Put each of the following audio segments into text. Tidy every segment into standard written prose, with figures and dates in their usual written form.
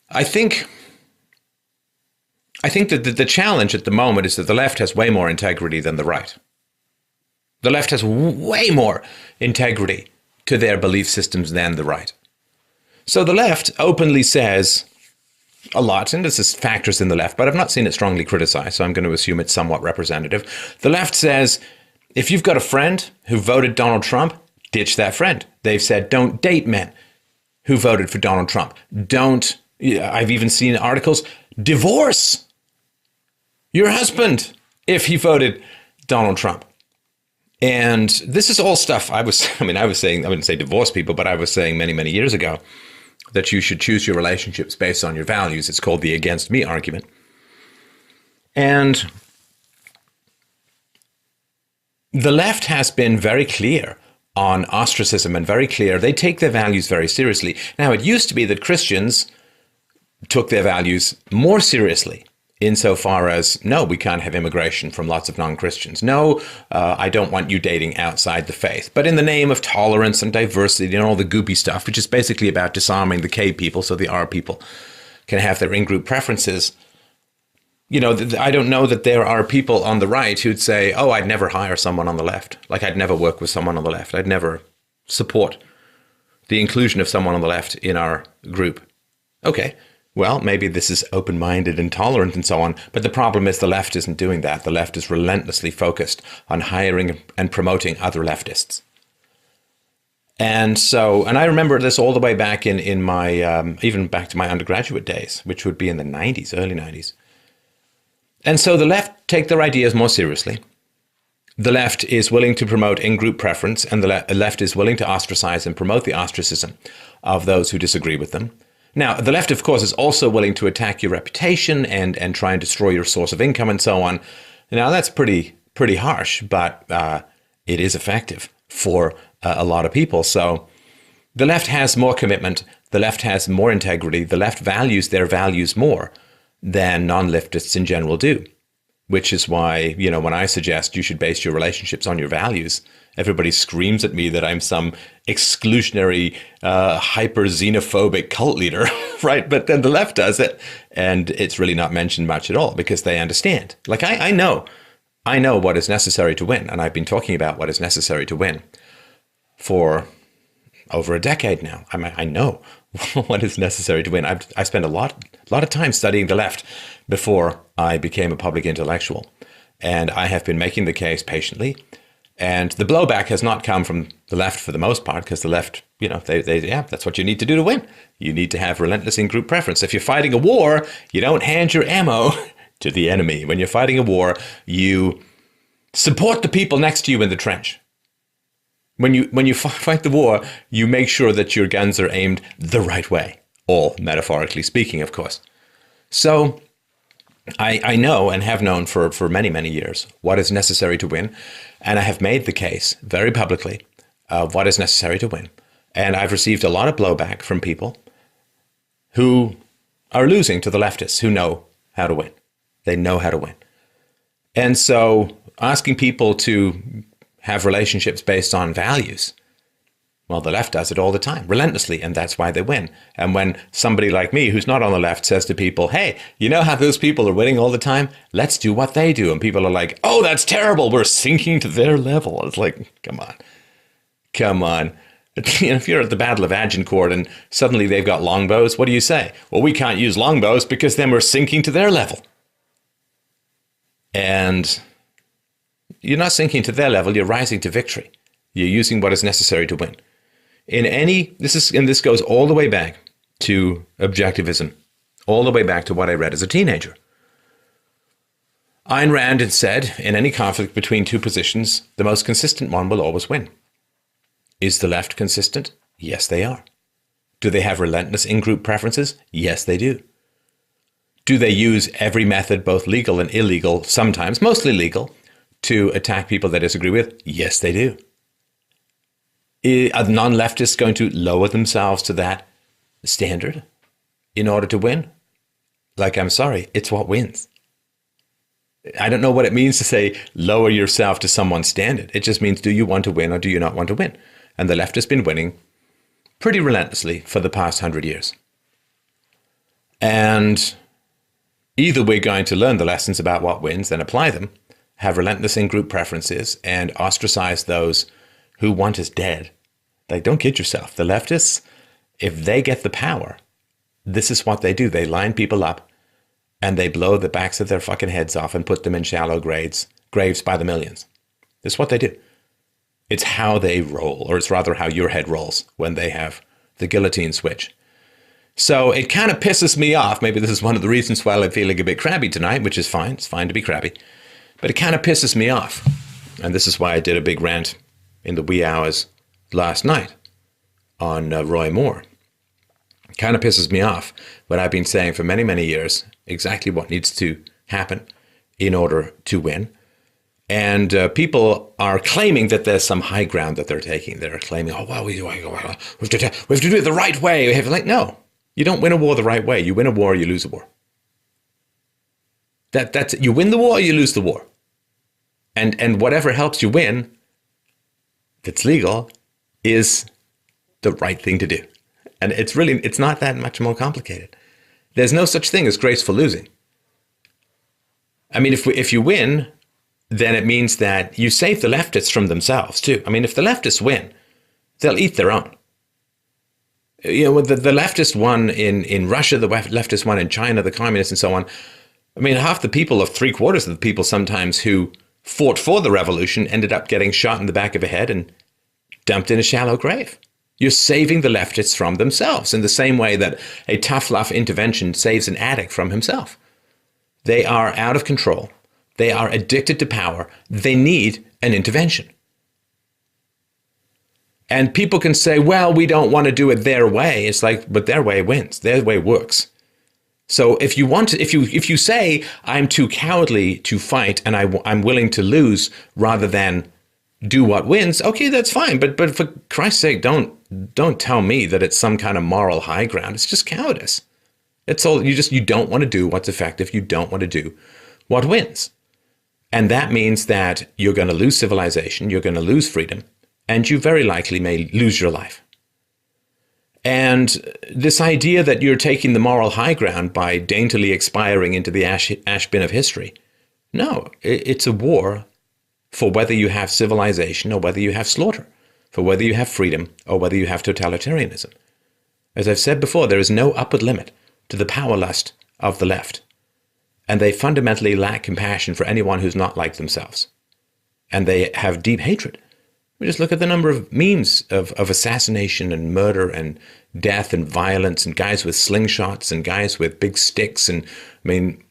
I think that the challenge at the moment is that the left has way more integrity than the right. The left has way more integrity to their belief systems than the right. So the left openly says a lot, and this is factors in the left, but I've not seen it strongly criticized, so I'm going to assume it's somewhat representative. The left says, if you've got a friend who voted Donald Trump, ditch that friend. They've said, don't date men who voted for Donald Trump. Don't, I've even seen articles, divorce your husband if he voted Donald Trump. And this is all stuff I was saying, I wouldn't say divorce people, but I was saying many, many years ago that you should choose your relationships based on your values. It's called the against me argument. And the left has been very clear on ostracism and very clear. They take their values very seriously. Now, it used to be that Christians took their values more seriously insofar as, no, we can't have immigration from lots of non-Christians. No, I don't want you dating outside the faith. But in the name of tolerance and diversity and all the goopy stuff, which is basically about disarming the K people so the R people can have their in-group preferences, you know, I don't know that there are people on the right who'd say, oh, I'd never hire someone on the left. Like, I'd never work with someone on the left. I'd never support the inclusion of someone on the left in our group. Okay. Well, maybe this is open-minded and tolerant and so on, but the problem is the left isn't doing that. The left is relentlessly focused on hiring and promoting other leftists. And so, and I remember this all the way back in my, even back to my undergraduate days, which would be in the 90s, early 90s. And so the left take their ideas more seriously. The left is willing to promote in-group preference, and the left is willing to ostracize and promote the ostracism of those who disagree with them. Now, the left, of course, is also willing to attack your reputation and try and destroy your source of income and so on. Now, that's pretty harsh, but it is effective for a lot of people. So the left has more commitment. The left has more integrity. The left values their values more than non-leftists in general do, which is why, you know, when I suggest you should base your relationships on your values, everybody screams at me that I'm some exclusionary, hyper-xenophobic cult leader, right? But then the left does it, and it's really not mentioned much at all because they understand. Like, I know what is necessary to win, and I've been talking about what is necessary to win for over a decade now. I know what is necessary to win. I spent a lot of time studying the left before I became a public intellectual, and I have been making the case patiently. And the blowback has not come from the left for the most part, because the left, you know, yeah, that's what you need to do to win. You need to have relentless in-group preference. If you're fighting a war, you don't hand your ammo to the enemy. When you're fighting a war, you support the people next to you in the trench. When you fight the war, you make sure that your guns are aimed the right way, all metaphorically speaking, of course. So I know and have known for many, many years what is necessary to win. And I have made the case very publicly of what is necessary to win. And I've received a lot of blowback from people who are losing to the leftists who know how to win. They know how to win. And so asking people to have relationships based on values, well, the left does it all the time, relentlessly, and that's why they win. And when somebody like me, who's not on the left, says to people, hey, you know how those people are winning all the time? Let's do what they do. And people are like, oh, that's terrible. We're sinking to their level. It's like, come on. If you're at the Battle of Agincourt and suddenly they've got longbows, what do you say? Well, we can't use longbows because then we're sinking to their level. And you're not sinking to their level. You're rising to victory. You're using what is necessary to win. This goes all the way back to objectivism, all the way back to what I read as a teenager. Ayn Rand had said, in any conflict between two positions, the most consistent one will always win. Is the left consistent? Yes, they are. Do they have relentless in-group preferences? Yes, they do. Do they use every method, both legal and illegal, sometimes mostly legal, to attack people they disagree with? Yes, they do. Are non-leftists going to lower themselves to that standard in order to win? Like, I'm sorry, it's what wins. I don't know what it means to say lower yourself to someone's standard. It just means, do you want to win or do you not want to win? And the left has been winning pretty relentlessly for the past 100 years. And either we're going to learn the lessons about what wins, then apply them, have relentless in-group preferences, and ostracize those who want us dead. Like, don't kid yourself. The leftists, if they get the power, this is what they do. They line people up and they blow the backs of their fucking heads off and put them in shallow graves by the millions. This is what they do. It's how they roll, or it's rather how your head rolls when they have the guillotine switch. So it kind of pisses me off. Maybe this is one of the reasons why I'm feeling a bit crabby tonight, which is fine. It's fine to be crabby. But it kind of pisses me off. And this is why I did a big rant in the wee hours last night on Roy Moore. It kind of pisses me off what I've been saying for many, many years, exactly what needs to happen in order to win. And people are claiming that there's some high ground that they're taking. They're claiming, oh, well, we have to do it the right way. We have to, like, no, you don't win a war the right way. You win a war, you lose a war. That's it. You win the war, you lose the war. And whatever helps you win that's legal is the right thing to do. And it's not that much more complicated. There's no such thing as graceful losing. I mean, if you win, then it means that you save the leftists from themselves too. I mean, if the leftists win, they'll eat their own. You know, the leftists won in Russia, the leftists won in China, the communists and so on. I mean, half the people, or 3/4 of the people sometimes who fought for the revolution ended up getting shot in the back of the head and dumped in a shallow grave. You're saving the leftists from themselves in the same way that a tough love intervention saves an addict from himself. They are out of control. They are addicted to power. They need an intervention. And people can say, well, we don't want to do it their way. It's like, but their way wins. Their way works. So if you say, I'm too cowardly to fight and I'm willing to lose rather than do what wins, okay, that's fine. But for Christ's sake, don't tell me that it's some kind of moral high ground. It's just cowardice. It's all, you don't want to do what's effective. You don't want to do what wins. And that means that you're going to lose civilization, you're going to lose freedom, and you very likely may lose your life. And this idea that you're taking the moral high ground by daintily expiring into the ash bin of history, no, it's a war for whether you have civilization or whether you have slaughter, for whether you have freedom or whether you have totalitarianism. As I've said before, there is no upward limit to the power lust of the left. And they fundamentally lack compassion for anyone who's not like themselves. And they have deep hatred. We just look at the number of memes of assassination and murder and death and violence and guys with slingshots and guys with big sticks. And I mean,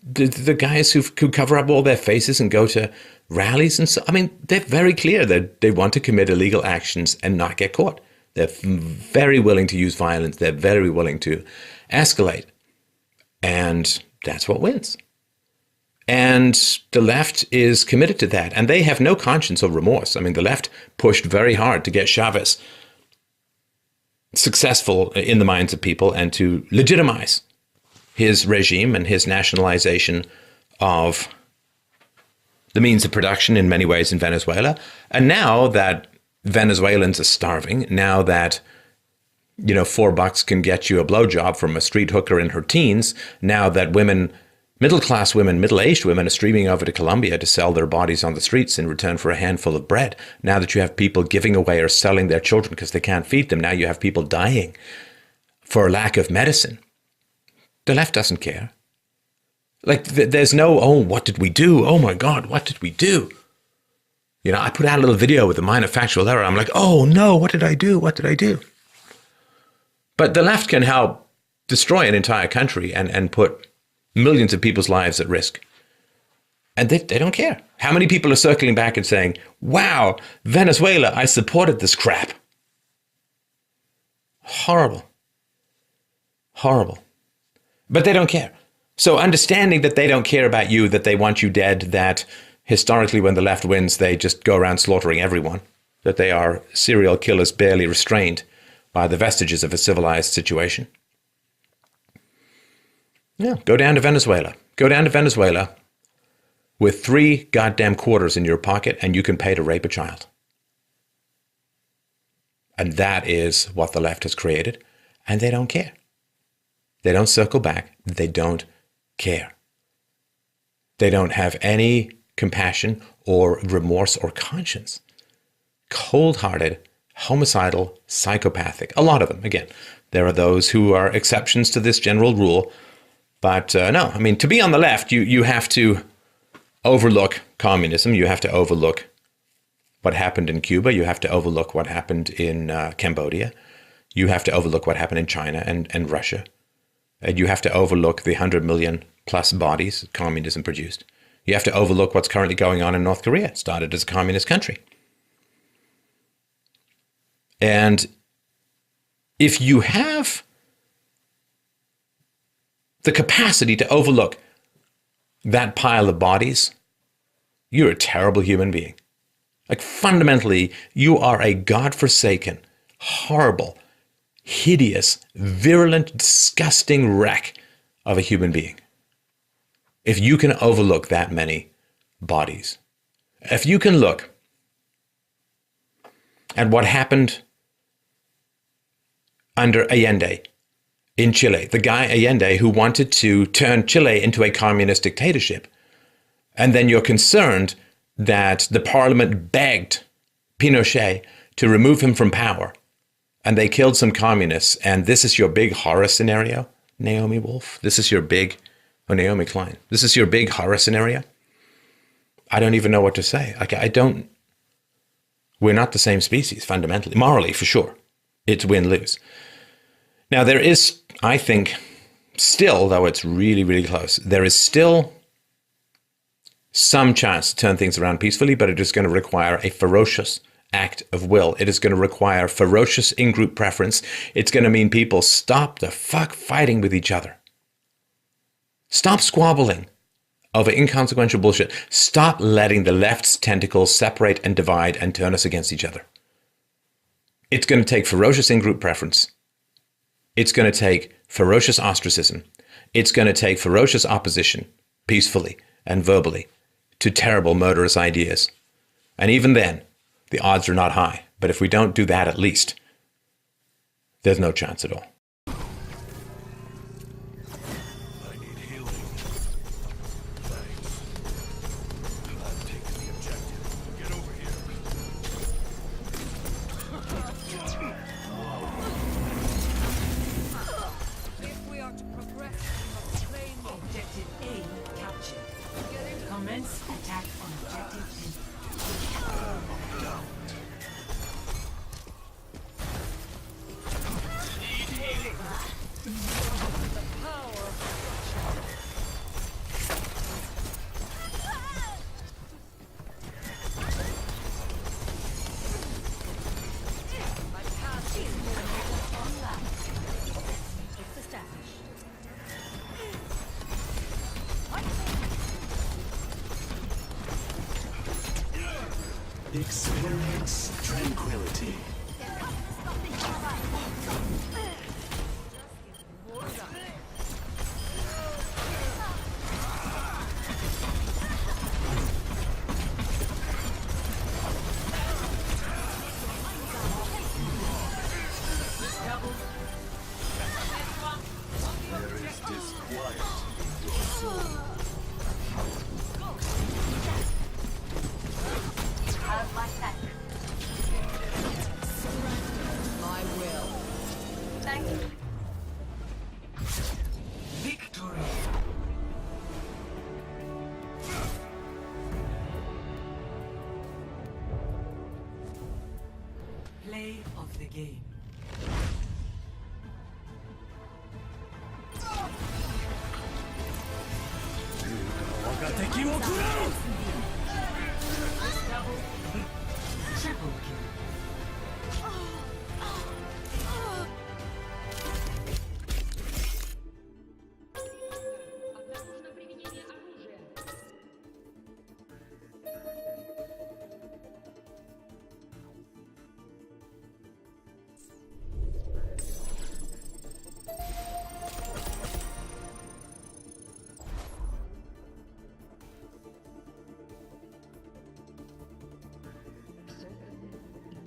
the guys who cover up all their faces and go to rallies. And so, I mean, they're very clear that they want to commit illegal actions and not get caught. They're very willing to use violence. They're very willing to escalate. And that's what wins. And the left is committed to that. And they have no conscience or remorse. I mean, the left pushed very hard to get Chavez successful in the minds of people and to legitimize his regime and his nationalization of the means of production in many ways in Venezuela. And now that Venezuelans are starving, now that $4 can get you a blowjob from a street hooker in her teens, now that women, middle-class women, middle-aged women are streaming over to Colombia to sell their bodies on the streets in return for a handful of bread, now that you have people giving away or selling their children because they can't feed them, now you have people dying for lack of medicine. The left doesn't care. Like, there's no, oh, what did we do? Oh my God, what did we do? I put out a little video with a minor factual error. I'm like, oh no, what did I do? What did I do? But the left can help destroy an entire country and put millions of people's lives at risk. And they don't care. How many people are circling back and saying, wow, Venezuela, I supported this crap. Horrible. Horrible. But they don't care. So understanding that they don't care about you, that they want you dead, that historically when the left wins, they just go around slaughtering everyone, that they are serial killers barely restrained by the vestiges of a civilized situation. Yeah, go down to Venezuela. Go down to Venezuela with 3 goddamn quarters in your pocket and you can pay to rape a child. And that is what the left has created, and they don't care. They don't circle back. They don't care. They don't have any compassion or remorse or conscience. Cold-hearted, homicidal, psychopathic. A lot of them. Again, there are those who are exceptions to this general rule. But no, I mean, to be on the left, you have to overlook communism. You have to overlook what happened in Cuba. You have to overlook what happened in Cambodia. You have to overlook what happened in China and Russia. And you have to overlook the 100 million plus bodies communism produced. You have to overlook what's currently going on in North Korea. It started as a communist country. And if you have the capacity to overlook that pile of bodies, you're a terrible human being. Like, fundamentally, you are a godforsaken, horrible, hideous, virulent, disgusting wreck of a human being. If you can overlook that many bodies, if you can look at what happened under Allende in Chile, the guy Allende who wanted to turn Chile into a communist dictatorship, and then you're concerned that the parliament begged Pinochet to remove him from power, and they killed some communists, and this is your big horror scenario, Naomi Wolf? This is your big, or Naomi Klein, this is your big horror scenario? I don't even know what to say. We're not the same species, fundamentally. Morally, for sure. It's win-lose. Now, there is, I think, still, though it's really, really close, there is still some chance to turn things around peacefully, but it is going to require a ferocious act of will. It is going to require ferocious in-group preference. It's going to mean people stop the fuck fighting with each other. Stop squabbling over inconsequential bullshit. Stop letting the left's tentacles separate and divide and turn us against each other. It's going to take ferocious in-group preference. It's going to take ferocious ostracism. It's going to take ferocious opposition, peacefully and verbally, to terrible murderous ideas. And even then, the odds are not high. But if we don't do that, at least, there's no chance at all. Experience tranquility. There is disquiet in your soul. My will. Thank you. Victory. Play of the game.敵を食らう！